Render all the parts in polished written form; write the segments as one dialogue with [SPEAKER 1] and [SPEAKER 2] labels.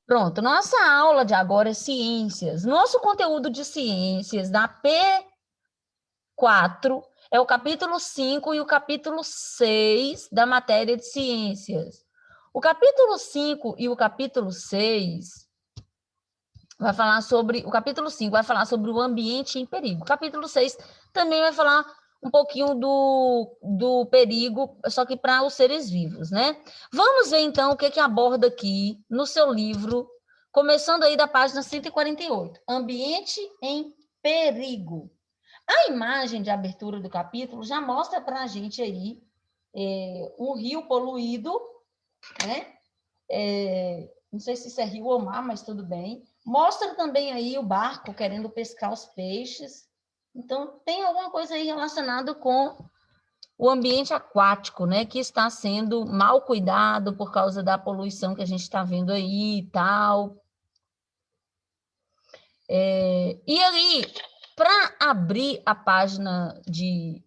[SPEAKER 1] Pronto, nossa aula de agora é ciências. Nosso conteúdo de ciências da P4 é o capítulo 5 e o capítulo 6 da matéria de ciências. O capítulo 5 e o capítulo 6 vai falar sobre, o capítulo 5 vai falar sobre o ambiente em perigo. O capítulo 6 também vai falar um pouquinho do perigo, só que para os seres vivos, né? Vamos ver, então, o que aborda aqui no seu livro, começando aí da página 148, ambiente em perigo. A imagem de abertura do capítulo já mostra para a gente aí um rio poluído, né? Não sei se isso é rio ou mar, mas tudo bem. Mostra também aí o barco querendo pescar os peixes. Então, tem alguma coisa aí relacionada com o ambiente aquático, né? Que está sendo mal cuidado por causa da poluição que a gente está vendo aí e tal. E aí, para abrir a página de...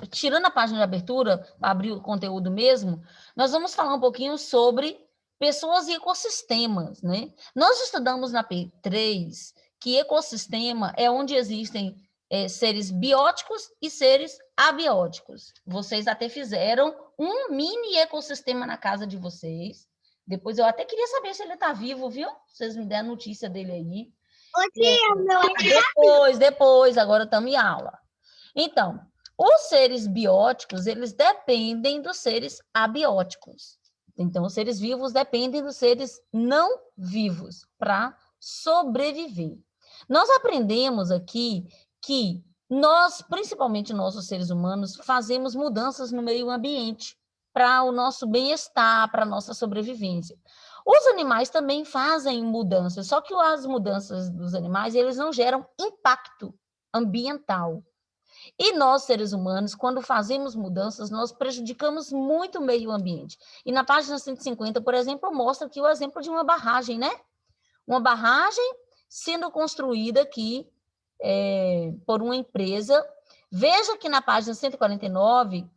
[SPEAKER 1] tirando a página de abertura, para abrir o conteúdo mesmo, nós vamos falar um pouquinho sobre pessoas e ecossistemas, né? Nós estudamos na P3 que ecossistema é onde existem seres bióticos e seres abióticos. Vocês até fizeram um mini ecossistema na casa de vocês. Depois eu até queria saber se ele está vivo, viu? Vocês me deram notícia dele aí.
[SPEAKER 2] Ô, tia,
[SPEAKER 1] Depois, agora estamos em aula. Então, os seres bióticos, eles dependem dos seres abióticos. Então, os seres vivos dependem dos seres não vivos para sobreviver. Nós aprendemos aqui que nós, principalmente nós, os seres humanos, fazemos mudanças no meio ambiente para o nosso bem-estar, para a nossa sobrevivência. Os animais também fazem mudanças, só que as mudanças dos animais, eles não geram impacto ambiental. E nós, seres humanos, quando fazemos mudanças, nós prejudicamos muito o meio ambiente. E na página 150, por exemplo, mostra aqui o exemplo de uma barragem, né? Uma barragem sendo construída aqui por uma empresa. Veja que na página 149,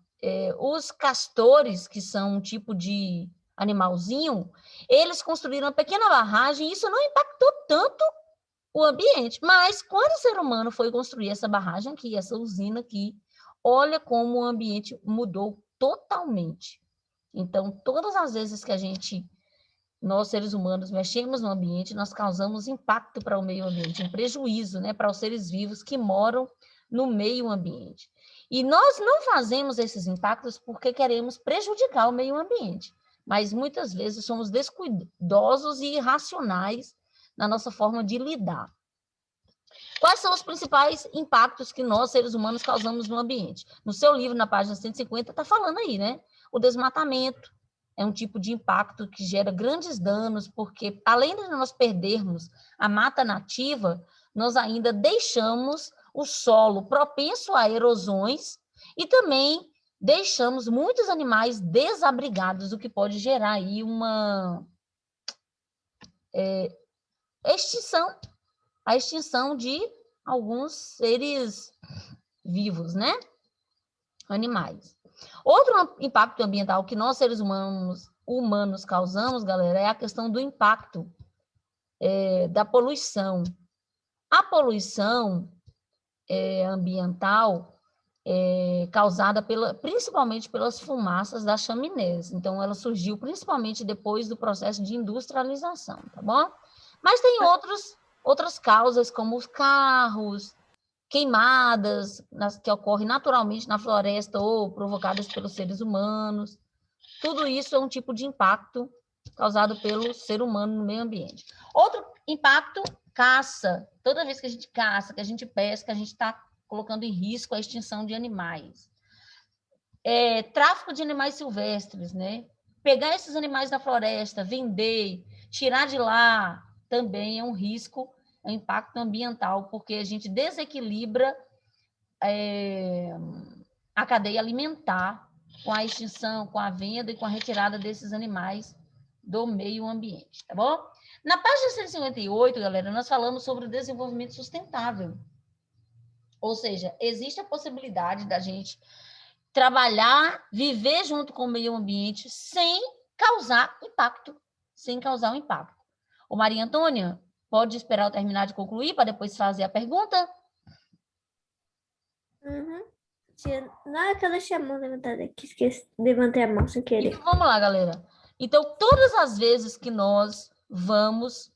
[SPEAKER 1] os castores, que são um tipo de animalzinho, eles construíram uma pequena barragem e isso não impactou tanto o ambiente. Mas quando o ser humano foi construir essa barragem aqui, essa usina aqui, olha como o ambiente mudou totalmente. Então, todas as vezes que nós seres humanos, mexemos no ambiente, nós causamos impacto para o meio ambiente, um prejuízo, né, para os seres vivos que moram no meio ambiente. E nós não fazemos esses impactos porque queremos prejudicar o meio ambiente, mas muitas vezes somos descuidosos e irracionais na nossa forma de lidar. Quais são os principais impactos que nós, seres humanos, causamos no ambiente? No seu livro, na página 150, está falando aí, né? O desmatamento é um tipo de impacto que gera grandes danos, porque além de nós perdermos a mata nativa, nós ainda deixamos o solo propenso a erosões e também deixamos muitos animais desabrigados, o que pode gerar aí uma extinção, a extinção de alguns seres vivos, né? Animais. Outro impacto ambiental que nós, seres humanos causamos, galera, é a questão do impacto da poluição. A poluição ambiental é causada principalmente pelas fumaças das chaminés. Então, ela surgiu principalmente depois do processo de industrialização, tá bom? Mas tem outras causas, como os carros, queimadas que ocorrem naturalmente na floresta ou provocadas pelos seres humanos. Tudo isso é um tipo de impacto causado pelo ser humano no meio ambiente. Outro impacto, caça. Toda vez que a gente caça, que a gente pesca, a gente está colocando em risco a extinção de animais. Tráfico de animais silvestres, né? Pegar esses animais da floresta, vender, tirar de lá, também é um risco, é um impacto ambiental, porque a gente desequilibra a cadeia alimentar com a extinção, com a venda e com a retirada desses animais do meio ambiente, tá bom? Na página 158, galera, nós falamos sobre o desenvolvimento sustentável. Ou seja, existe a possibilidade da gente trabalhar, viver junto com o meio ambiente sem causar impacto, sem causar um impacto. Ô, Maria Antônia, pode esperar eu terminar de concluir para depois fazer a pergunta?
[SPEAKER 2] Uhum. Na hora que ela chamou, levantada aqui, esqueci, levantei a mão sem querer.
[SPEAKER 1] Então, vamos lá, galera. Então, todas as vezes que nós vamos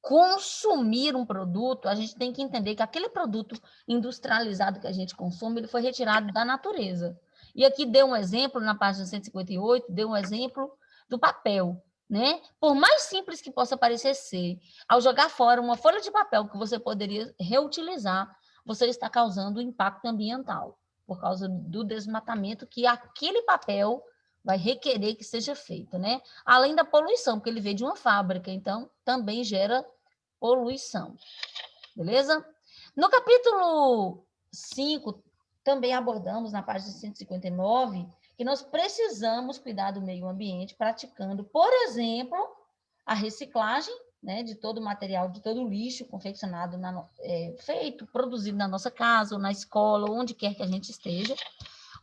[SPEAKER 1] consumir um produto, a gente tem que entender que aquele produto industrializado que a gente consome, ele foi retirado da natureza. E aqui deu um exemplo, na página 158, deu um exemplo do papel, né? Por mais simples que possa parecer ser, ao jogar fora uma folha de papel que você poderia reutilizar, você está causando impacto ambiental, por causa do desmatamento que aquele papel vai requerer que seja feito, né? Além da poluição, porque ele veio de uma fábrica, então também gera poluição, beleza? No capítulo 5, também abordamos na página 159 que nós precisamos cuidar do meio ambiente praticando, por exemplo, a reciclagem, né, de todo o material, de todo o lixo confeccionado, feito, produzido na nossa casa, ou na escola, ou onde quer que a gente esteja.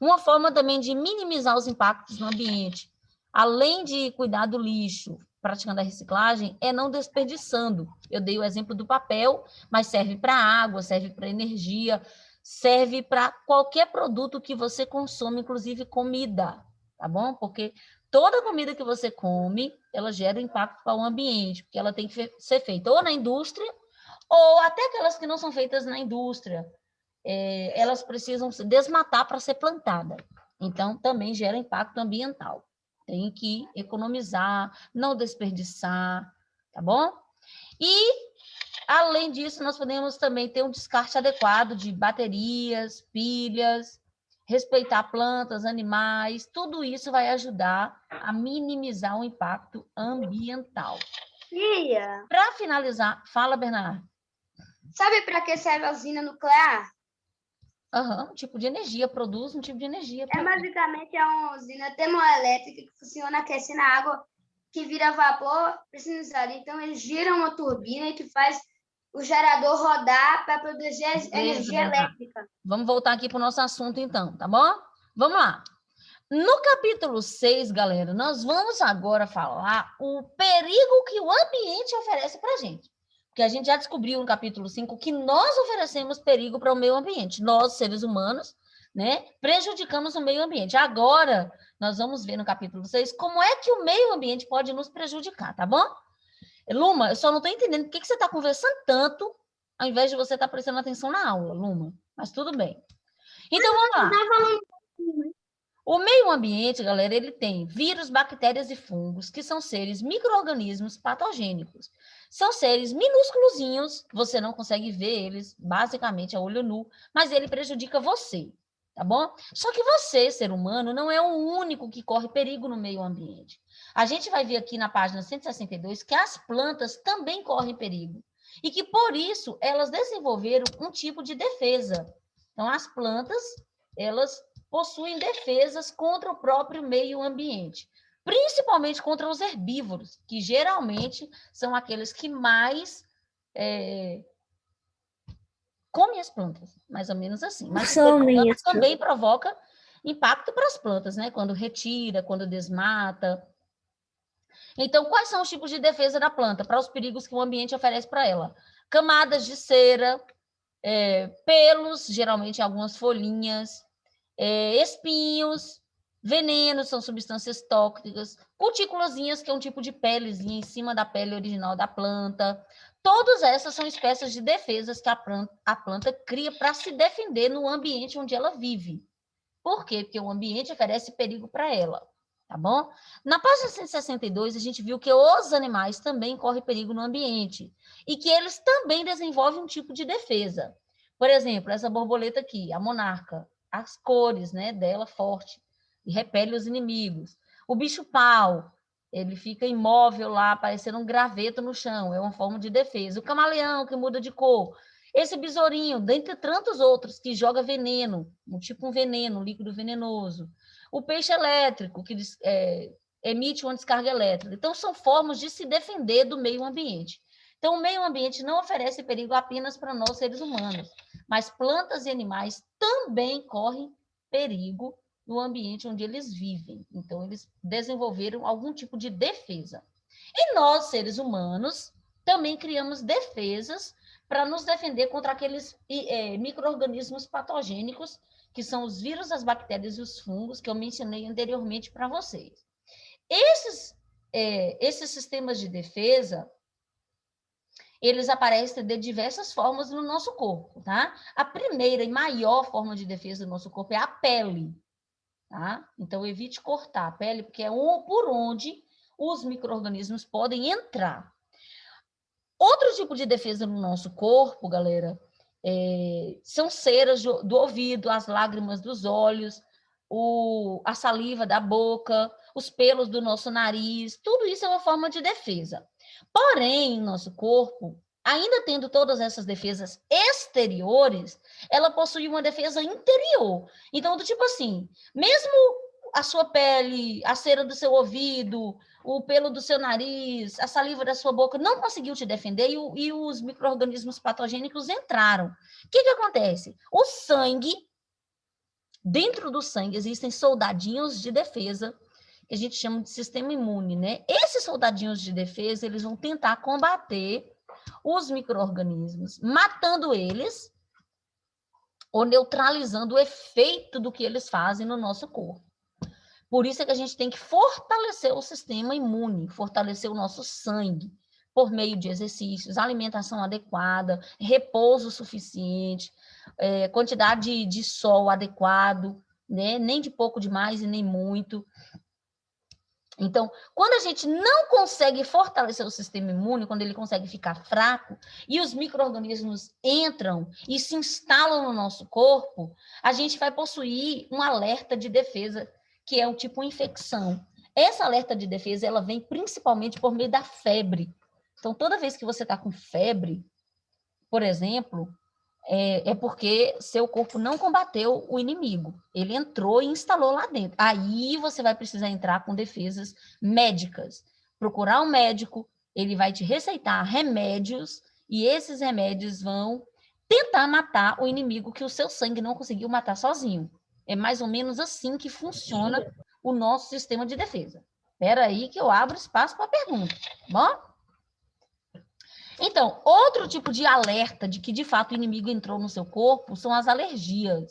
[SPEAKER 1] Uma forma também de minimizar os impactos no ambiente, além de cuidar do lixo, praticando a reciclagem, é não desperdiçando. Eu dei o exemplo do papel, mas serve para água, serve para energia, serve para qualquer produto que você consome, inclusive comida, tá bom? Porque toda comida que você come, ela gera impacto para o ambiente, porque ela tem que ser feita ou na indústria, ou até aquelas que não são feitas na indústria, elas precisam se desmatar para ser plantada. Então, também gera impacto ambiental. Tem que economizar, não desperdiçar, tá bom? E, além disso, nós podemos também ter um descarte adequado de baterias, pilhas, respeitar plantas, animais, tudo isso vai ajudar a minimizar o impacto ambiental.
[SPEAKER 3] Tia,
[SPEAKER 1] Para finalizar, fala, Bernardo.
[SPEAKER 3] sabe para que serve a usina nuclear?
[SPEAKER 1] Um tipo de energia, produz um tipo de energia.
[SPEAKER 3] Basicamente é uma usina termoelétrica que funciona aquecendo a água que vira vapor pressurizado. Então, eles giram uma turbina que faz o gerador rodar para produzir energia elétrica.
[SPEAKER 1] Vamos voltar aqui para o nosso assunto, então, tá bom? Vamos lá. No capítulo 6, galera, nós vamos agora falar o perigo que o ambiente oferece para a gente. Porque a gente já descobriu no capítulo 5 que nós oferecemos perigo para o meio ambiente. Nós, seres humanos, né, prejudicamos o meio ambiente. Agora, nós vamos ver no capítulo 6 como é que o meio ambiente pode nos prejudicar, tá bom? Luma, eu só não estou entendendo por que você está conversando tanto ao invés de você estar prestando atenção na aula, Luma. Mas tudo bem. Então, vamos lá. O meio ambiente, galera, ele tem vírus, bactérias e fungos, que são seres micro-organismos patogênicos. São seres minúsculozinhos, você não consegue ver eles, basicamente, a olho nu, mas ele prejudica você, tá bom? Só que você, ser humano, não é o único que corre perigo no meio ambiente. A gente vai ver aqui na página 162 que as plantas também correm perigo. E que, por isso, elas desenvolveram um tipo de defesa. Então, as plantas, elas possuem defesas contra o próprio meio ambiente, principalmente contra os herbívoros, que geralmente são aqueles que mais comem as plantas, mais ou menos assim. Mas também provoca impacto para as plantas, né? Quando retira, quando desmata. Então, quais são os tipos de defesa da planta para os perigos que o ambiente oferece para ela? Camadas de cera, pelos, geralmente algumas folhinhas, espinhos, venenos, são substâncias tóxicas, cutículazinhas, que é um tipo de pelezinha em cima da pele original da planta. Todas essas são espécies de defesas que a planta cria para se defender no ambiente onde ela vive. Por quê? Porque o ambiente oferece perigo para ela, tá bom? Na página 162, a gente viu que os animais também correm perigo no ambiente e que eles também desenvolvem um tipo de defesa. Por exemplo, essa borboleta aqui, a monarca, as cores, né, dela forte e repele os inimigos. O bicho-pau, ele fica imóvel lá, parecendo um graveto no chão, é uma forma de defesa. O camaleão, que muda de cor. Esse besourinho, dentre tantos outros, que joga veneno, tipo um veneno, um líquido venenoso. O peixe elétrico, que emite uma descarga elétrica. Então, são formas de se defender do meio ambiente. Então, o meio ambiente não oferece perigo apenas para nós, seres humanos, mas plantas e animais também correm perigo no ambiente onde eles vivem. Então, eles desenvolveram algum tipo de defesa. E nós, seres humanos, também criamos defesas para nos defender contra aqueles micro-organismos patogênicos, que são os vírus, as bactérias e os fungos, que eu mencionei anteriormente para vocês. Esses sistemas de defesa, eles aparecem de diversas formas no nosso corpo, tá? A primeira e maior forma de defesa do nosso corpo é a pele, tá? Então, evite cortar a pele, porque é por onde os micro-organismos podem entrar. Outro tipo de defesa no nosso corpo, galera, são ceras do ouvido, as lágrimas dos olhos, a saliva da boca, os pelos do nosso nariz, tudo isso é uma forma de defesa. Porém, nosso corpo, ainda tendo todas essas defesas exteriores, ela possui uma defesa interior. Então, do tipo assim, mesmo a sua pele, a cera do seu ouvido, o pelo do seu nariz, a saliva da sua boca não conseguiu te defender e os micro-organismos patogênicos entraram. O que acontece? O sangue, dentro do sangue existem soldadinhos de defesa, que a gente chama de sistema imune, né? Esses soldadinhos de defesa, eles vão tentar combater os micro-organismos, matando eles ou neutralizando o efeito do que eles fazem no nosso corpo. Por isso é que a gente tem que fortalecer o sistema imune, fortalecer o nosso sangue, por meio de exercícios, alimentação adequada, repouso suficiente, quantidade de sol adequado, né? Nem de pouco demais e nem muito. Então, quando a gente não consegue fortalecer o sistema imune, quando ele consegue ficar fraco, e os micro-organismos entram e se instalam no nosso corpo, a gente vai possuir um alerta de defesa, que é um tipo de infecção. Essa alerta de defesa, ela vem principalmente por meio da febre. Então, toda vez que você está com febre, por exemplo, é porque seu corpo não combateu o inimigo. Ele entrou e instalou lá dentro. Aí você vai precisar entrar com defesas médicas. Procurar um médico, ele vai te receitar remédios, e esses remédios vão tentar matar o inimigo que o seu sangue não conseguiu matar sozinho. É mais ou menos assim que funciona o nosso sistema de defesa. Espera aí que eu abro espaço para pergunta, tá bom? Então, outro tipo de alerta de que, de fato, o inimigo entrou no seu corpo são as alergias,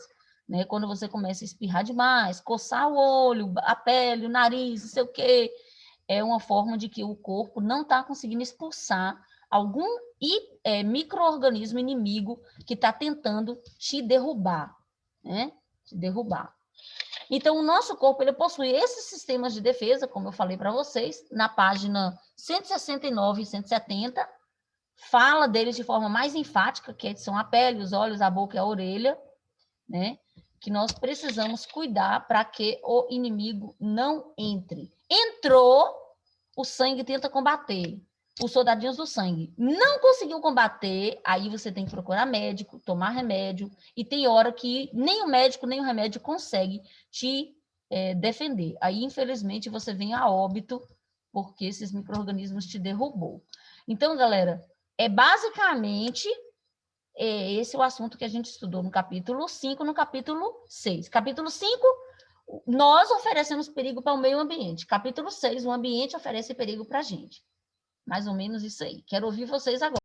[SPEAKER 1] né? Quando você começa a espirrar demais, coçar o olho, a pele, o nariz, não sei o quê, é uma forma de que o corpo não está conseguindo expulsar algum micro-organismo inimigo que está tentando te derrubar, né? Te derrubar. Então, o nosso corpo, ele possui esses sistemas de defesa, como eu falei para vocês, na página 169 e 170, fala deles de forma mais enfática, que são a pele, os olhos, a boca e a orelha, né? Que nós precisamos cuidar para que o inimigo não entre. Entrou, o sangue tenta combater. Os soldadinhos do sangue não conseguiu combater, aí você tem que procurar médico, tomar remédio, e tem hora que nem o médico, nem o remédio consegue te defender. Aí, infelizmente, você vem a óbito porque esses micro-organismos te derrubou. Então, galera, basicamente esse é o assunto que a gente estudou no capítulo 5, no capítulo 6. Capítulo 5, nós oferecemos perigo para o meio ambiente. Capítulo 6, o ambiente oferece perigo para a gente. Mais ou menos isso aí. Quero ouvir vocês agora.